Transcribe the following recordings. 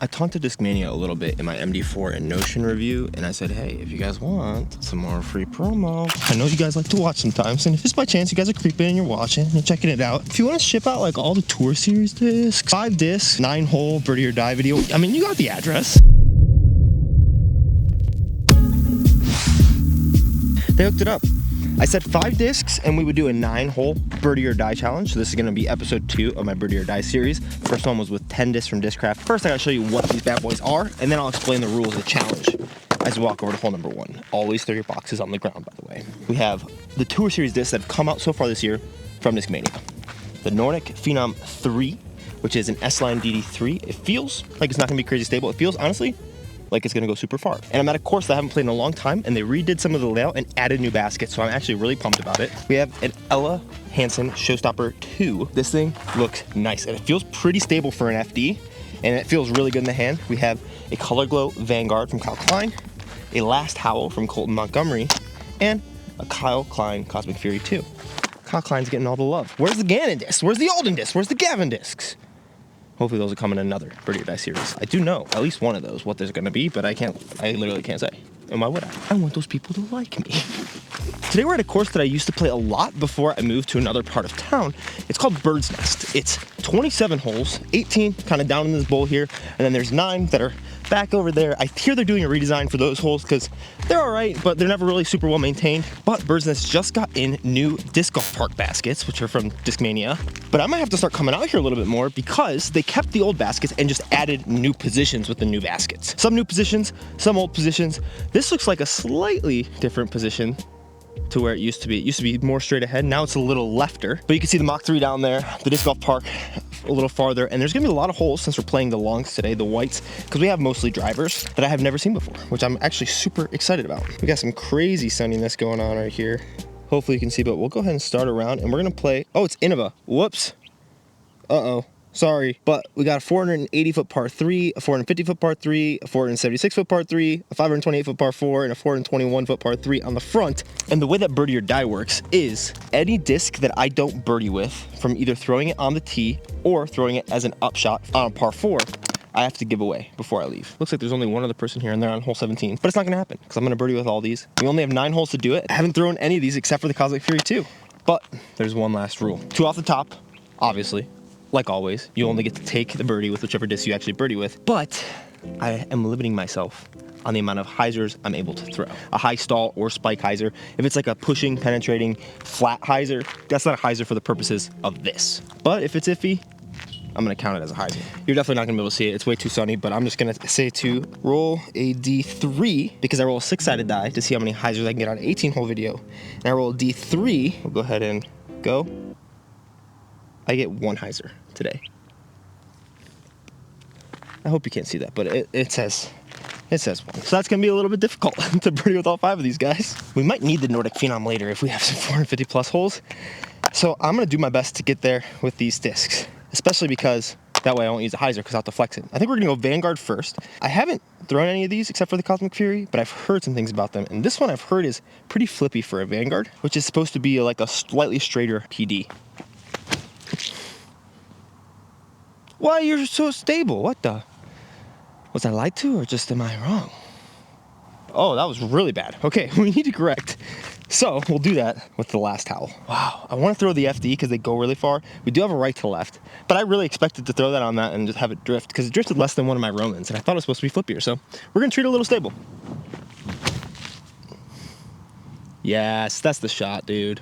I taunted Discmania a little bit in my MD4 and Notion review, and I said, hey, if you guys want some more free promo, I know you guys like to watch sometimes, and if it's by chance you guys are creeping and you're watching and you're checking it out, if you want to ship out like all the Tour Series discs, 5 discs, 9-hole birdie or die video, I mean, you got the address. They hooked it up. I said 5 discs and we would do a 9-hole birdie or die challenge. So this is gonna be episode 2 of my birdie or die series. First one was with 10 discs from Discraft. First I gotta show you what these bad boys are, and then I'll explain the rules of the challenge as we walk over to hole number 1. Always throw your boxes on the ground, by the way. We have the Tour Series discs that have come out so far this year from Discmania. The Nordic Phenom 3, which is an S-Line DD3. It feels like it's not gonna be crazy stable. It feels, honestly, like it's gonna go super far. And I'm at a course that I haven't played in a long time, and they redid some of the layout and added new baskets, so I'm actually really pumped about it. We have an Hansen Showstopper 2. This thing looks nice, and it feels pretty stable for an FD, and it feels really good in the hand. We have a Color Glow Vanguard from Klein, a Last Howl from Colten Montgomery, and a Klein Cosmic Fury 2. Klein's getting all the love. Where's the Gannon disc? Where's the Alden disc? Where's the Gavin discs? Hopefully those will come in another birdie or die series. I do know at least one of those, what there's gonna be, but I literally can't say. And why would I? I want those people to like me. Today we're at a course that I used to play a lot before I moved to another part of town. It's called Bird's Nest. It's 27 holes, 18 kind of down in this bowl here, and then there's 9 that are back over there. I hear they're doing a redesign for those holes because they're all right, but they're never really super well maintained. But Bird's Nest just got in new disc golf park baskets, which are from Discmania. But I might have to start coming out here a little bit more because they kept the old baskets and just added new positions with the new baskets. Some new positions, some old positions. This looks like a slightly different position to where it used to be. It used to be more straight ahead. Now it's a little lefter, but you can see the Mach 3 down there, the disc golf park a little farther, and there's gonna be a lot of holes since we're playing the longs today, the whites, because we have mostly drivers that I have never seen before, which I'm actually super excited about. We got some crazy sunniness going on right here. Hopefully you can see, but we'll go ahead and start around, and we're gonna play, oh, it's Innova. Whoops. Uh-oh. Sorry, but we got a 480-foot par 3, a 450-foot par 3, a 476-foot par 3, a 528-foot par 4, and a 421-foot par 3 on the front. And the way that birdie or die works is any disc that I don't birdie with from either throwing it on the tee or throwing it as an upshot on a par 4, I have to give away before I leave. Looks like there's only one other person here and they're on hole 17, but it's not gonna happen because I'm gonna birdie with all these. We only have 9 holes to do it. I haven't thrown any of these except for the Cosmic Fury 2. But there's one last rule. 2 off the top, obviously. Like always, you only get to take the birdie with whichever disc you actually birdie with, but I am limiting myself on the amount of hyzers I'm able to throw. A high stall or spike hyzer. If it's like a pushing, penetrating, flat hyzer, that's not a hyzer for the purposes of this. But if it's iffy, I'm gonna count it as a hyzer. You're definitely not gonna be able to see it. It's way too sunny, but I'm just gonna say to roll a D3 because I roll a 6-sided die to see how many hyzers I can get on an 18-hole video. And I roll a D3, we'll go ahead and go. I get 1 hyzer today. I hope you can't see that, but it says 1. So that's gonna be a little bit difficult to birdie with all 5 of these guys. We might need the Nordic Phenom later if we have some 450 plus holes. So I'm gonna do my best to get there with these discs, especially because that way I won't use a hyzer because I'll have to flex it. I think we're gonna go Vanguard first. I haven't thrown any of these except for the Cosmic Fury, but I've heard some things about them. And this one I've heard is pretty flippy for a Vanguard, which is supposed to be like a slightly straighter PD. Why you're so stable? What the? Was I lied to or just am I wrong? Oh, that was really bad. Okay, we need to correct. So we'll do that with the Last Howl. Wow, I want to throw the FD because they go really far. We do have a right to left, but I really expected to throw that on that and just have it drift because it drifted less than one of my Romans and I thought it was supposed to be flippier. So we're gonna treat it a little stable. Yes, that's the shot, dude.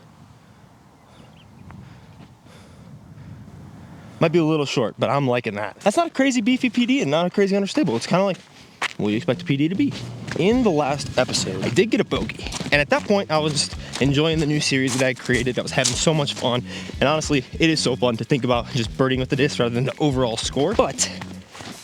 Might be a little short, but I'm liking that. That's not a crazy beefy PD and not a crazy understable. It's kind of like what you expect a PD to be. In the last episode, I did get a bogey. And at that point, I was just enjoying the new series that I created. I was having so much fun. And honestly, it is so fun to think about just birding with the disc rather than the overall score. But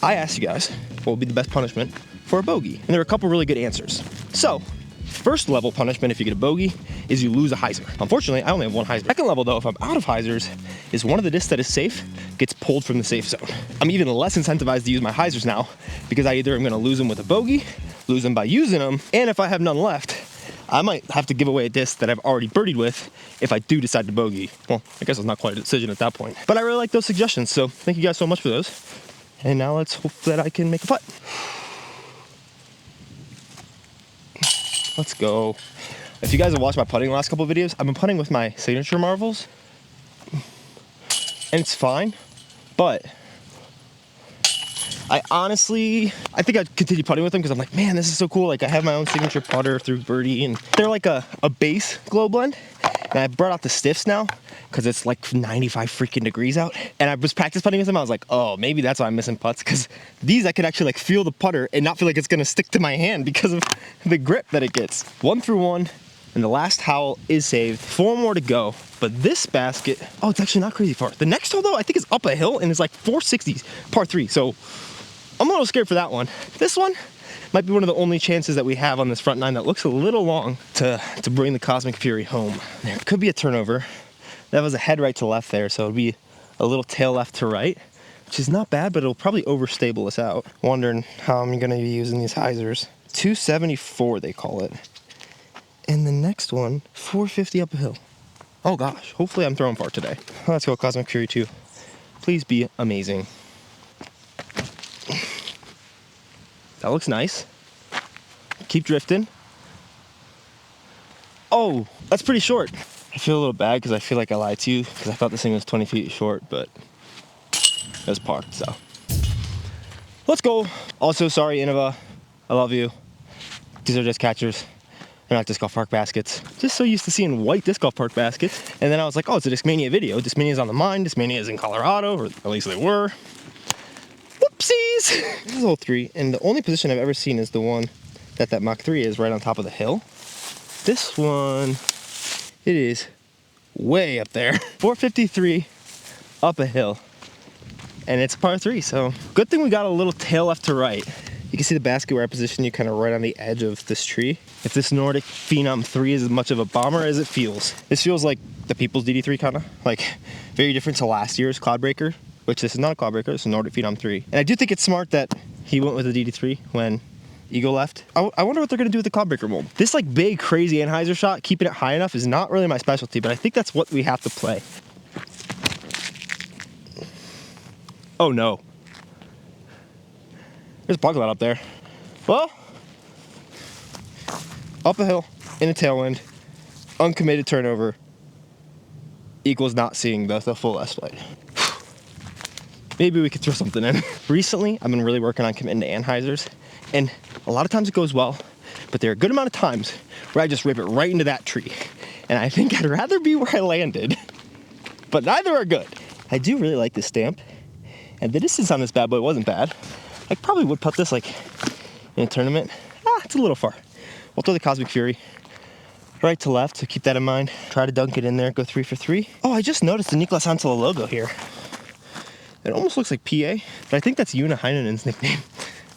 I asked you guys what would be the best punishment for a bogey. And there were a couple really good answers. So, first level punishment if you get a bogey is you lose a hyzer. Unfortunately, I only have 1 hyzer. Second level though, if I'm out of hyzers, is one of the discs that is safe gets pulled from the safe zone. I'm even less incentivized to use my hyzers now because I either am gonna lose them with a bogey, lose them by using them, and if I have none left, I might have to give away a disc that I've already birdied with if I do decide to bogey. Well, I guess it's not quite a decision at that point. But I really like those suggestions, so thank you guys so much for those. And now let's hope that I can make a putt. Let's go. If you guys have watched my putting the last couple of videos, I've been putting with my signature marbles. And it's fine, but I think I'd continue putting with them because I'm like, man, this is so cool. Like, I have my own signature putter through Birdie, and they're like a base glow blend. And I brought out the stiffs now because it's like 95 freaking degrees out. And I was practice putting with them. I was like, oh, maybe that's why I'm missing putts, because these I could actually like feel the putter and not feel like it's gonna stick to my hand because of the grip that it gets. 1 through 1, and the last Howl is saved. 4 more to go. But this basket, oh, it's actually not crazy far. The next hole though, I think is up a hill and it's like 460s, par 3. So I'm a little scared for that one. This one might be one of the only chances that we have on this front 9 that looks a little long to bring the Cosmic Fury home. There could be a turnover. That was a head right to left there, so it'd be a little tail left to right, which is not bad, but it'll probably overstable us out. Wondering how I'm gonna be using these hyzers. 274 they call it. And the next one, 450 up a hill. Oh gosh, hopefully I'm throwing far today. Let's go Cosmic Fury 2. Please be amazing. That looks nice. Keep drifting. Oh, that's pretty short. I feel a little bad because I feel like I lied to you because I thought this thing was 20 feet short, but it was parked, so. Let's go. Also, sorry, Innova. I love you. These are just catchers. They're not disc golf park baskets. Just so used to seeing white disc golf park baskets. And then I was like, oh, it's a Discmania video. Discmania's on the mind. Discmania is in Colorado, or at least they were. Whoopsies! This is hole 3, and the only position I've ever seen is the one that Mach 3 is right on top of the hill. This one, it is way up there. 453 up a hill. And it's par 3, so good thing we got a little tail left to right. You can see the basket where I position you kind of right on the edge of this tree. If this Nordic Phenom 3 is as much of a bomber as it feels. This feels like the People's DD3 kind of, like very different to last year's Cloudbreaker, which this is not a Cloudbreaker, this is a Nordic Phenom 3. And I do think it's smart that he went with the DD3 when Eagle left. I wonder what they're gonna do with the Cloudbreaker mold. This like big, crazy Anheuser shot, keeping it high enough is not really my specialty, but I think that's what we have to play. Oh no. There's a parking lot up there. Well, up a hill, in a tailwind, uncommitted turnover, equals not seeing the full S-plate. Maybe we could throw something in. Recently, I've been really working on committing to Anheisers, and a lot of times it goes well, but there are a good amount of times where I just rip it right into that tree. And I think I'd rather be where I landed, but neither are good. I do really like this stamp, and the distance on this bad boy wasn't bad. I probably would putt this like in a tournament. It's a little far. We'll throw the Cosmic Fury right to left, so keep that in mind. Try to dunk it in there, go 3 for 3. Oh, I just noticed the Niklas Antilla logo here. It almost looks like PA, but I think that's Una Heinenen's nickname,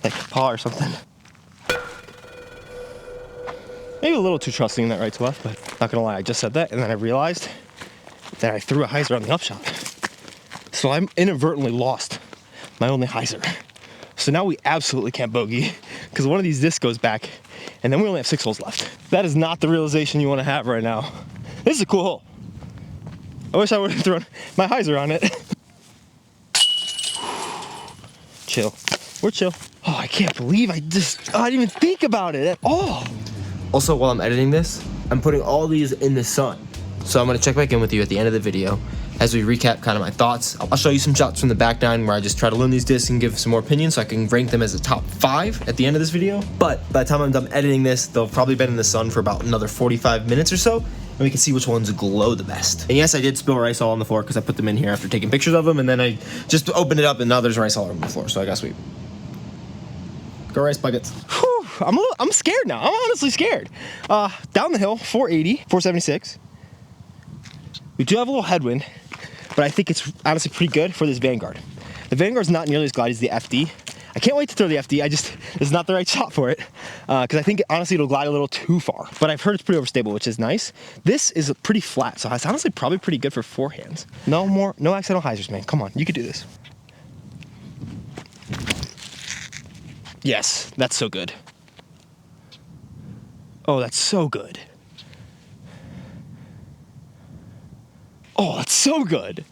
like Pa or something. Maybe a little too trusting in that right to left, but not gonna lie, I just said that, and then I realized that I threw a hyzer on the upshot. So I'm inadvertently lost my only hyzer. So now we absolutely can't bogey because one of these discs goes back and then we only have 6 holes left. That is not the realization you want to have right now. This is a cool hole. I wish I would have thrown my hyzer on it. Chill. We're chill. Oh, I can't believe I didn't even think about it at all. Also, while I'm editing this, I'm putting all these in the sun. So I'm gonna check back in with you at the end of the video as we recap kind of my thoughts. I'll show you some shots from the back 9 where I just try to learn these discs and give some more opinions so I can rank them as a top 5 at the end of this video. But by the time I'm done editing this, they'll probably been in the sun for about another 45 minutes or so, and we can see which ones glow the best. And yes, I did spill rice all on the floor because I put them in here after taking pictures of them, and then I just opened it up and now there's rice all over the floor, so I got sweep. Go rice buckets. Whew, I'm scared now. I'm honestly scared. Down the hill, 480, 476. We do have a little headwind, but I think it's honestly pretty good for this Vanguard. The Vanguard's not nearly as glide as the FD. I can't wait to throw the FD. It's not the right shot for it, because I think honestly it'll glide a little too far. But I've heard it's pretty overstable, which is nice. This is pretty flat, so it's honestly probably pretty good for forehands. No accidental hyzers, man. Come on, you could do this. Yes, that's so good. Oh, that's so good. Oh, that's so good.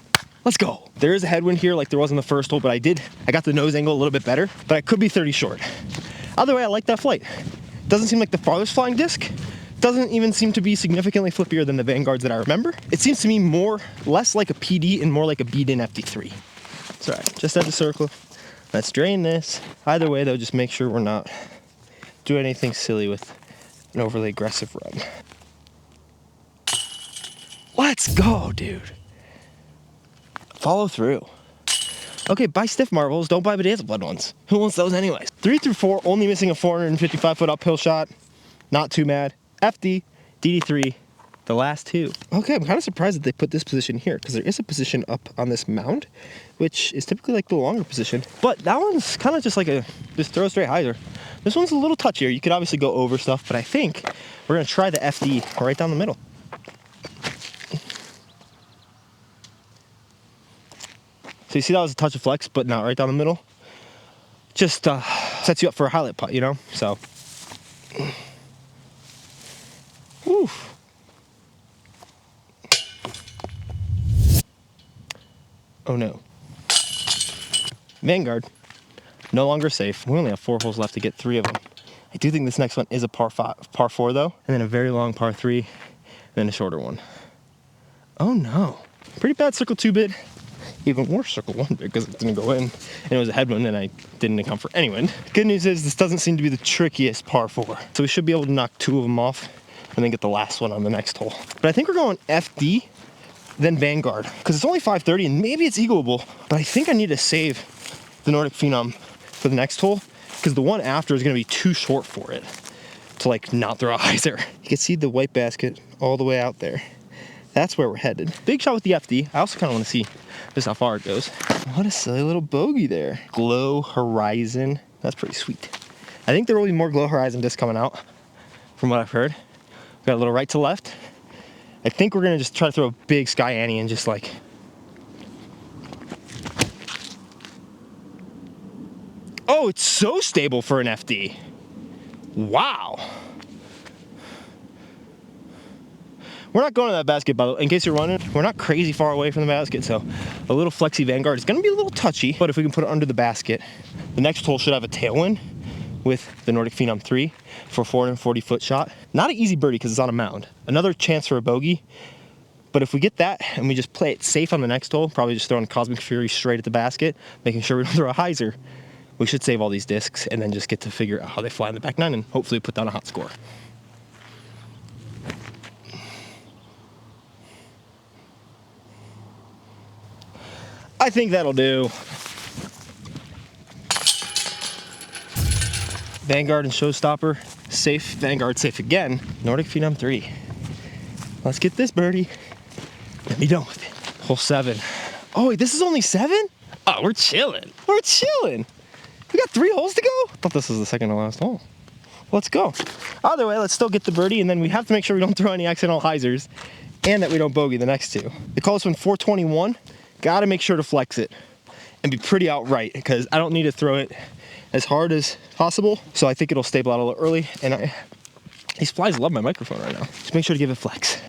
Let's go. There is a headwind here like there was in the first hole, but I got the nose angle a little bit better, but I could be 30 short. Either way, I like that flight. Doesn't seem like the farthest flying disc. Doesn't even seem to be significantly flippier than the Vanguards that I remember. It seems to me less like a PD and more like a beat-in FD3. It's all right, just at the circle. Let's drain this. Either way though, just make sure we're not doing anything silly with an overly aggressive run. Let's go, dude. Follow through. Okay, buy stiff marbles, don't buy bedazzled ones. Who wants those anyways? 3 through 4, only missing a 455-foot uphill shot. Not too mad. FD, DD3, the last 2. Okay, I'm kind of surprised that they put this position here because there is a position up on this mound, which is typically like the longer position. But that one's kind of just like just throw a straight hyzer. This one's a little touchier. You could obviously go over stuff, but I think we're gonna try the FD right down the middle. So you see that was a touch of flex, but not right down the middle. Just sets you up for a highlight putt, you know? So. Oof. Oh no. Vanguard, no longer safe. We only have 4 holes left to get 3 of them. I do think this next one is a par 4 though, and then a very long par 3, and then a shorter one. Oh no. Pretty bad circle 2 bid. Even worse circle 1 bid because it didn't go in, and it was a headwind and I didn't account for any wind. Good news is this doesn't seem to be the trickiest par 4. So we should be able to knock 2 of them off and then get the last one on the next hole. But I think we're going FD, then Vanguard, because it's only 530 and maybe it's eagleable, but I think I need to save the Nordic Phenom for the next hole because the one after is gonna be too short for it to like not throw a hyzer. You can see the white basket all the way out there. That's where we're headed. Big shot with the FD. I also kind of want to see just how far it goes. What a silly little bogey there. Glow Horizon. That's pretty sweet. I think there will be more Glow Horizon discs coming out from what I've heard. Got a little right to left. I think we're gonna just try to throw a big Sky Annie and just like. Oh, it's so stable for an FD. Wow. We're not going to that basket, by the way. In case you're wondering, we're not crazy far away from the basket, so a little flexy Vanguard is going to be a little touchy, but if we can put it under the basket, the next hole should have a tailwind with the Nordic Phenom 3 for a 440-foot shot. Not an easy birdie because it's on a mound. Another chance for a bogey, but if we get that and we just play it safe on the next hole, probably just throwing Cosmic Fury straight at the basket, making sure we don't throw a hyzer, we should save all these discs and then just get to figure out how they fly in the back nine and hopefully put down a hot score. I think that'll do. Vanguard and Showstopper, safe. Vanguard safe again. Nordic Phenom 3. Let's get this birdie and be done with it. Hole 7. Oh wait, this is only 7? Oh, we're chilling. We're chilling. We got 3 holes to go? I thought this was the second to last hole. Let's go. Either way, let's still get the birdie, and then we have to make sure we don't throw any accidental hyzers and that we don't bogey the next 2. They call this one 421. Gotta make sure to flex it and be pretty outright because I don't need to throw it as hard as possible. So I think it'll stable out a little early. And these flies love my microphone right now. Just make sure to give it flex.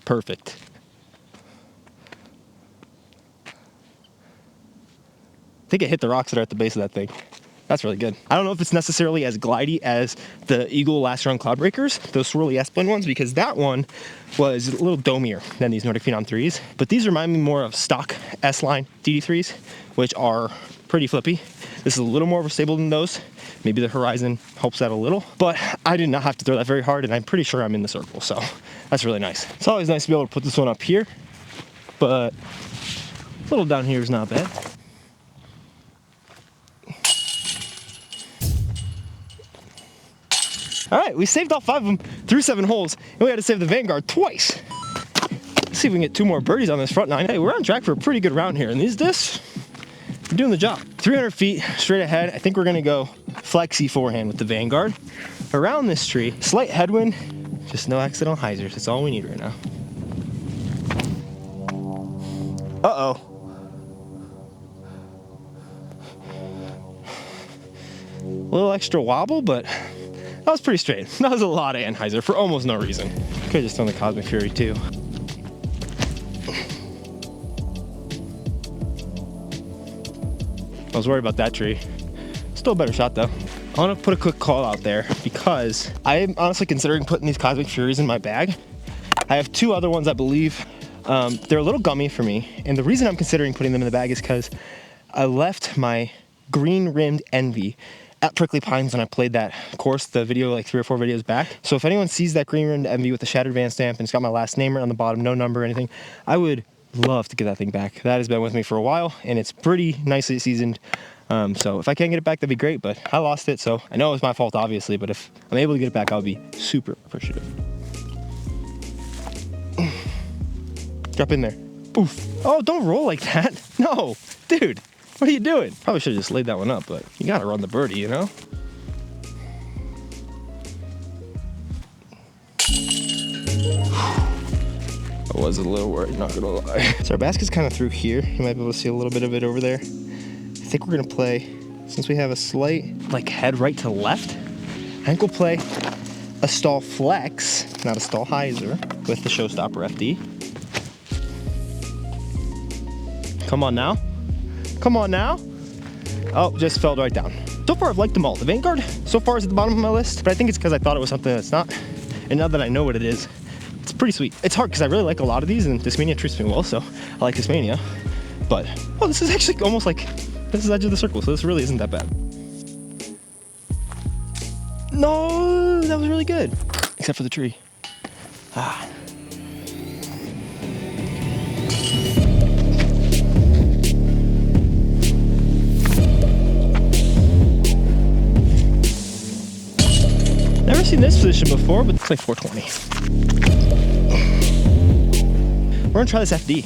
Perfect. I think it hit the rocks that are at the base of that thing. That's really good. I don't know if it's necessarily as glidey as the Eagle last round Cloudbreakers, those Swirly S-Blend ones, because that one was a little domier than these Nordic Phenom 3s. But these remind me more of stock S-Line DD3s, which are pretty flippy. This is a little more stable than those. Maybe the Horizon helps that a little, but I did not have to throw that very hard, and I'm pretty sure I'm in the circle, so that's really nice. It's always nice to be able to put this one up here, but a little down here is not bad. All right, we saved all 5 of them through 7 holes, and we had to save the Vanguard twice. Let's see if we can get 2 more birdies on this front 9. Hey, we're on track for a pretty good round here, and these discs, we're doing the job. 300 feet straight ahead. I think we're gonna go flexi forehand with the Vanguard. Around this tree, slight headwind, just no accidental hyzers. That's all we need right now. Uh-oh. A little extra wobble, but that was pretty straight. That was a lot of Anheuser for almost no reason. Could have just done the Cosmic Fury too. I was worried about that tree. Still a better shot though. I want to put a quick call out there because I am honestly considering putting these Cosmic Furies in my bag. I have 2 other ones I believe. They're a little gummy for me, and the reason I'm considering putting them in the bag is because I left my green rimmed Envy at Prickly Pines when I played that course, the video like 3 or 4 videos back. So if anyone sees that green rimmed Envy with the shattered Van stamp and it's got my last name right on the bottom, no number or anything, I would love to get that thing back. That has been with me for a while and it's pretty nicely seasoned. So if I can get it back, that'd be great, but I lost it, so I know it was my fault obviously, but if I'm able to get it back, I'll be super appreciative. Drop in there. Oof. Oh, don't roll like that. No, dude, what are you doing? Probably should have just laid that one up, but you gotta run the birdie, you know? I was a little worried, not gonna lie. So our basket's kind of through here. You might be able to see a little bit of it over there. I think we're gonna play, since we have a slight like head right to left, I think we'll play a stall flex, not a stall hyzer, with the Showstopper FD. Come on now. Come on now. Oh, just fell right down. So far I've liked them all. The Vanguard so far is at the bottom of my list, but I think it's because I thought it was something that's not. And now that I know what it is, it's pretty sweet. It's hard because I really like a lot of these and Discmania treats me well, so I like Discmania. But, oh, this is actually almost like, this is edge of the circle, so this really isn't that bad. No, that was really good. Except for the tree. Ah. Never seen this position before, but it's like 420. We're gonna try this FD.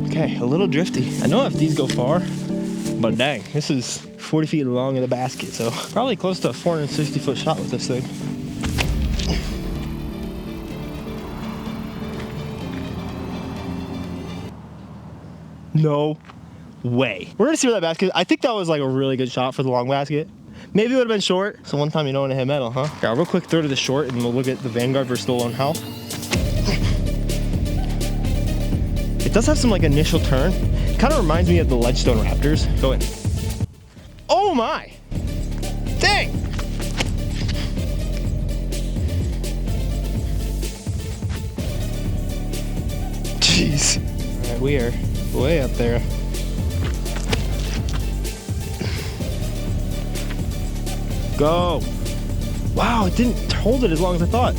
Okay, a little drifty. I know FDs go far, but dang, this is 40 feet long in the basket, so probably close to a 460-foot shot with this thing. No way. We're gonna see where that basket is. I think that was like a really good shot for the long basket. Maybe it would have been short. So one time you don't want to hit metal, huh? Yeah, real quick throw to the short and we'll look at the Vanguard versus the lone Howl. It does have some like initial turn. Kind of reminds me of the Ledgestone Raptors. Go in. Oh my! Dang! Jeez. All right, we are way up there. Go! Wow, it didn't hold it as long as I thought.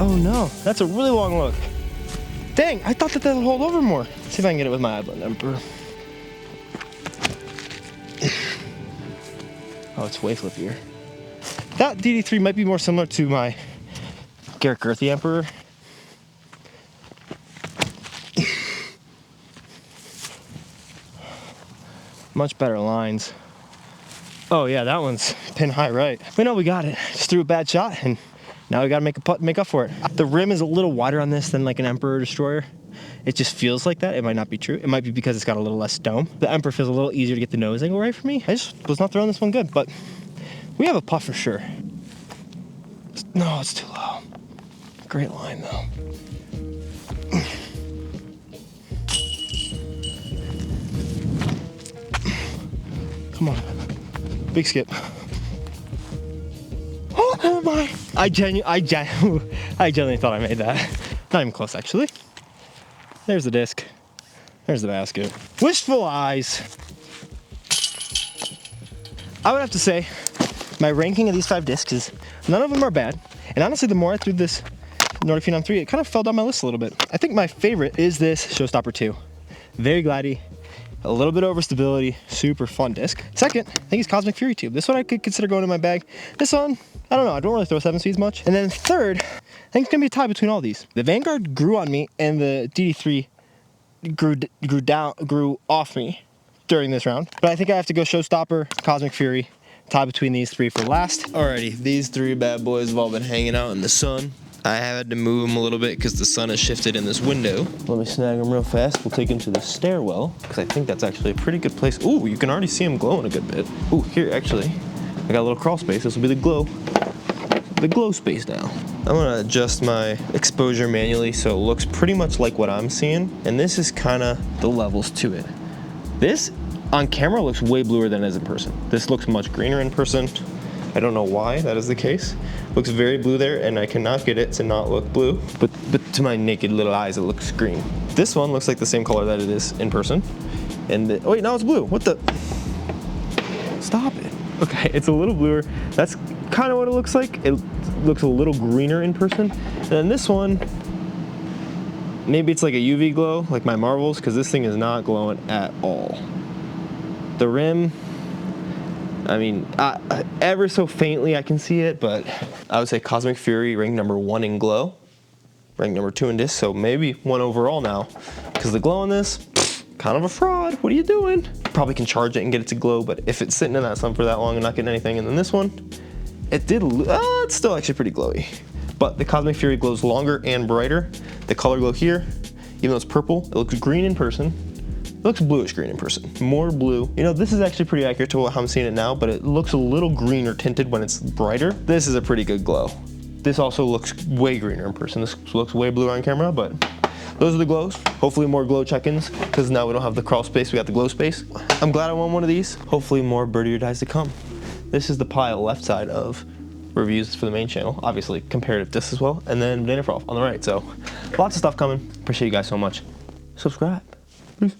Oh no, that's a really long look. Dang, I thought that would hold over more. Let's see if I can get it with my eyeball Emperor. Oh, it's way flippier. That DD3 might be more similar to my Garrett Girthy Emperor. Much better lines. Oh yeah, that one's pin high right. We know we got it. Just threw a bad shot and now we gotta make a putt and make up for it. The rim is a little wider on this than like an Emperor Destroyer. It just feels like that. It might not be true. It might be because it's got a little less dome. The Emperor feels a little easier to get the nose angle right for me. I just was not throwing this one good, but we have a putt for sure. No, it's too low. Great line though. Come on. Big skip. Oh my! I genuinely thought I made that. Not even close, actually. There's the disc. There's the basket. Wistful eyes. I would have to say, my ranking of these 5 discs is none of them are bad. And honestly, the more I threw this Nordic Phenom 3, it kind of fell down my list a little bit. I think my favorite is this Showstopper 2. Very glidey. A little bit over stability, super fun disc. Second, I think it's Cosmic Fury Tube. This one I could consider going in my bag. This one, I don't know, I don't really throw 7 speeds much. And then third, I think it's gonna be a tie between all these. The Vanguard grew on me and the DD3 grew off me during this round. But I think I have to go Showstopper, Cosmic Fury, tie between these 3 for last. Alrighty, these 3 bad boys have all been hanging out in the sun. I had to move them a little bit because the sun has shifted in this window. Let me snag them real fast. We'll take them to the stairwell because I think that's actually a pretty good place. Ooh, you can already see them glowing a good bit. Ooh, here actually, I got a little crawl space. This will be the glow. the glow space now. I'm gonna adjust my exposure manually so it looks pretty much like what I'm seeing. And this is kind of The levels to it. This on camera looks way bluer than it is in person. This looks much greener in person. I don't know why that is the case. Looks very blue there, and I cannot get it to not look blue. But to my naked little eyes, it looks green. This one looks like the same color that it is in person. And Oh wait, now it's blue. What the? Stop it. Okay, it's a little bluer. That's kind of what it looks like. It looks a little greener in person. And then this one, maybe it's like a UV glow, like my marbles, because this thing is not glowing at all. The rim, I mean, ever so faintly I can see it, but I would say Cosmic Fury ranked number 1 in glow, ranked number 2 in disc, so maybe 1 overall now. Because the glow on this, kind of a fraud. What are you doing? Probably can charge it and get it to glow, but if it's sitting in that sun for that long and not getting anything, and then this one, it's still actually pretty glowy. But the Cosmic Fury glows longer and brighter. The color glow here, even though it's purple, it looks green in person. It looks bluish green in person, more blue. You know, this is actually pretty accurate to how I'm seeing it now, but it looks a little greener tinted when it's brighter. This is a pretty good glow. This also looks way greener in person. This looks way bluer on camera, but those are the glows. Hopefully more glow check-ins, because now we don't have the crawl space, we got the glow space. I'm glad I won one of these. Hopefully more birdie or dies to come. This is the pile left side of reviews for the main channel, obviously comparative discs as well, and then Banana Frolf on the right. So lots of stuff coming. Appreciate you guys so much. Subscribe. Peace.